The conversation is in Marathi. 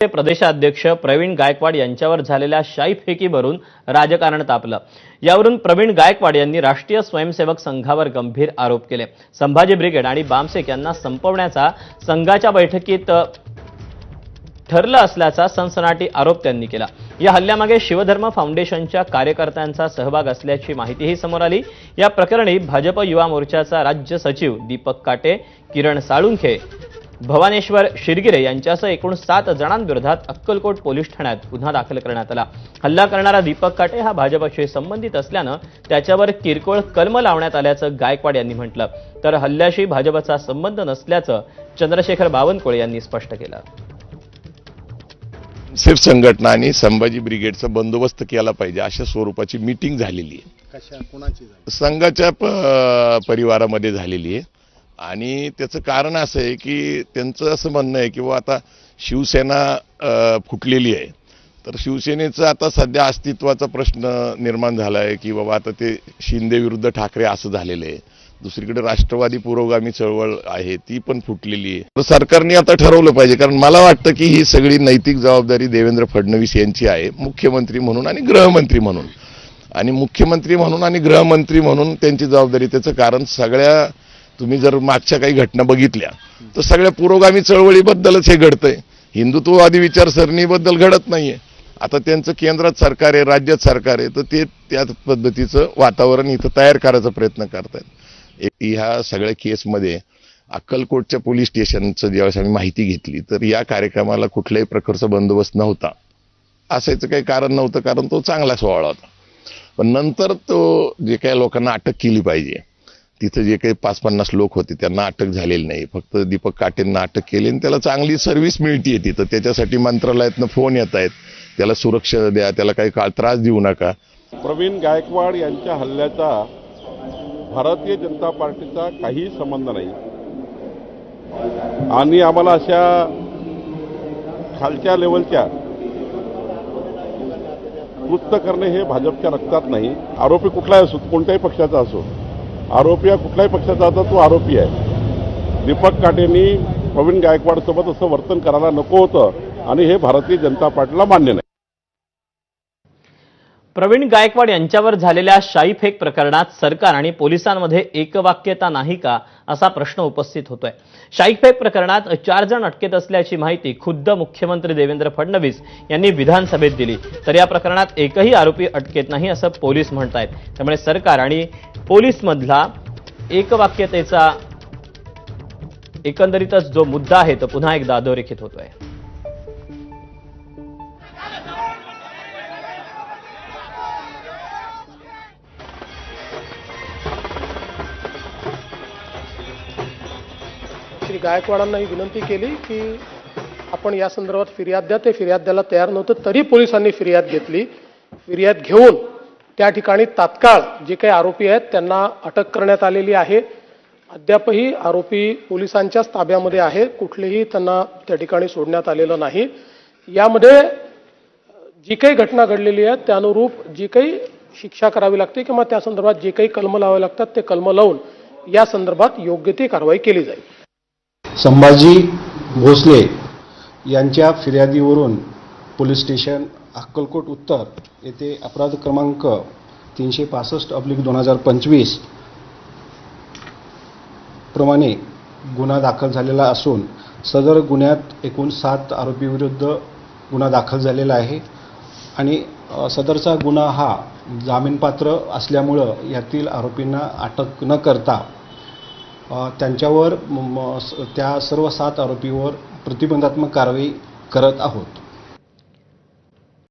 प्रदेशाध्यक्ष प्रवीण गायकवाड यांच्यावर झालेल्या शाईफेकीवरून राजकारण तापलं। यावरून प्रवीण गायकवाड यांनी राष्ट्रीय स्वयंसेवक संघावर गंभीर आरोप केले। संभाजी ब्रिगेड आणि बामसेक यांना संपवण्याचा संघाच्या बैठकीत ठरलं असल्याचा सनसनाटी आरोप त्यांनी केला। या हल्ल्यामागे शिवधर्म फाउंडेशनच्या कार्यकर्त्यांचा सहभाग असल्याची माहितीही समोर आली। या प्रकरणी भाजप युवा मोर्चाचा राज्य सचिव दीपक काटे, किरण साळुंखे, भवानेश्वर शिरगिरे यांच्यासह एकूण 7 जणांविरोधात अक्कलकोट पोलीस ठाण्यात गुन्हा दाखल करण्यात आला। हल्ला करणारा दीपक काटे हा भाजपशी संबंधित असल्यानं त्याच्यावर किरकोळ कलम लावण्यात आल्याचं गायकवाड यांनी म्हटलं। तर हल्ल्याशी भाजपचा संबंध नसल्याचं चंद्रशेखर बावनकुळे यांनी स्पष्ट केलं। सेफ संघटना आणि संभाजी ब्रिगेडचा बंदोबस्त केला पाहिजे अशा स्वरूपाची मीटिंग झालेली आहे। कशा कोणाची झाली? संघाच्या परिवारामध्ये झालेली आहे आणि त्याचं कारण असं आहे की त्यांचं असं म्हणणं आहे की आता शिवसेना फुटलेली आहे, तर शिवसेनेचं आता सध्या अस्तित्वाचा प्रश्न निर्माण झाला आहे की बाबा आता ते शिंदे विरुद्ध ठाकरे असं झालेलं आहे। दुसरीकडे राष्ट्रवादी पुरोगामी चळवळ आहे ती पण फुटलेली आहे। तर सरकारने आता ठरवलं पाहिजे, कारण मला वाटतं की ही सगळी नैतिक जबाबदारी देवेंद्र फडणवीस यांची आहे, मुख्यमंत्री म्हणून आणि गृहमंत्री म्हणून। आणि मुख्यमंत्री म्हणून आणि गृहमंत्री म्हणून त्यांची जबाबदारी। त्याचं कारण सगळ्या तुम्ही जर मागच्या काही घटना बघितल्या तर सगळ्या पुरोगामी चळवळीबद्दलच हे घडतंय, हिंदुत्ववादी विचारसरणीबद्दल घडत नाहीये। आता त्यांचं केंद्रात सरकार आहे, राज्यात सरकार आहे, तर ते त्या पद्धतीचं वातावरण इथं तयार करायचा प्रयत्न करतायत। ह्या सगळ्या केसमध्ये अक्कलकोटच्या पोलीस स्टेशनचं ज्यावेळेस आम्ही माहिती घेतली तर या कार्यक्रमाला कुठल्याही प्रकारचा बंदोबस्त नव्हता, असायचं काही कारण नव्हतं, कारण तो चांगला सोहळा होता। पण नंतर तो जे काही लोकांना अटक केली पाहिजे, तिथं जे काही 5-50 लोक होते त्यांना अटक झालेली नाही, फक्त दीपक काटेंना अटक केली आणि त्याला चांगली सर्व्हिस मिळते तिथं। त्याच्यासाठी मंत्रालयातनं फोन येत आहेत, त्याला सुरक्षा द्या, त्याला काही काळ त्रास देऊ नका। प्रवीण गायकवाड यांच्या हल्ल्याचा भारतीय जनता पार्टीचा काही संबंध नाही आणि आम्हाला अशा खालच्या लेवलच्या कृत्य करणे हे भाजपच्या रक्तात नाही। आरोपी कुठलाही असो, कोणत्याही पक्षाचा असो, आरोपी हा कुठल्याही पक्षाचा आता तो आरोपी आहे। दीपक काटेंनी प्रवीण गायकवाड सोबत असं वर्तन करायला नको होतं आणि हे भारतीय जनता पार्टीला मान्य नाही। प्रवीण गायकवाड यांच्यावर झालेल्या शाईफेक प्रकरणात सरकार आणि पोलिसांमध्ये एकवाक्यता नाही का असा प्रश्न उपस्थित होतोय। शाईफेक प्रकरणात 4 जण अटकेत असल्याची माहिती खुद्द मुख्यमंत्री देवेंद्र फडणवीस यांनी विधानसभेत दिली, तर या प्रकरणात एकही आरोपी अटकेत नाही असं पोलीस म्हणतायत। त्यामुळे सरकार आणि पोलीसमधला एकवाक्यतेचा एकंदरीतच जो मुद्दा आहे तो पुन्हा एकदा अधोरेखित होतोय। श्री गायकवाडांना ही विनंती केली की आपण या संदर्भात फिर्याद द्या। ते फिर्याद द्यायला तयार नव्हतं, तरी पोलिसांनी फिर्याद घेतली। फिर्याद घेऊन त्या ठिकाणी तात्काळ जे काही आरोपी आहेत त्यांना अटक करण्यात आलेली आहे। अद्यापही आरोपी पोलिसांच्याच ताब्यामध्ये आहे, कुठलेही त्यांना त्या ठिकाणी सोडण्यात आलेलं नाही। यामध्ये जी काही घटना घडलेली आहे त्यानुरूप जी काही शिक्षा करावी लागते किंवा त्या संदर्भात जे काही कलम लावावे लागतात ते कलम लावून या संदर्भात योग्य ती कारवाई केली जाईल। संभाजी भोसले यांच्या फिर्यादीवरून पोलीस स्टेशन अक्कलकोट उत्तर येथे अपराध क्रमांक 365/2025 प्रमाणे गुन्हा दाखल झालेला असून सदर गुन्ह्यात एकूण 7 आरोपीविरुद्ध गुन्हा दाखल झालेला आहे आणि सदरचा गुन्हा हा जामीनपात्र असल्यामुळं यातील आरोपींना अटक न करता त्यांच्यावर त्या सर्व 7 आरोपीवर प्रतिबंधात्मक कारवाई करत आहोत।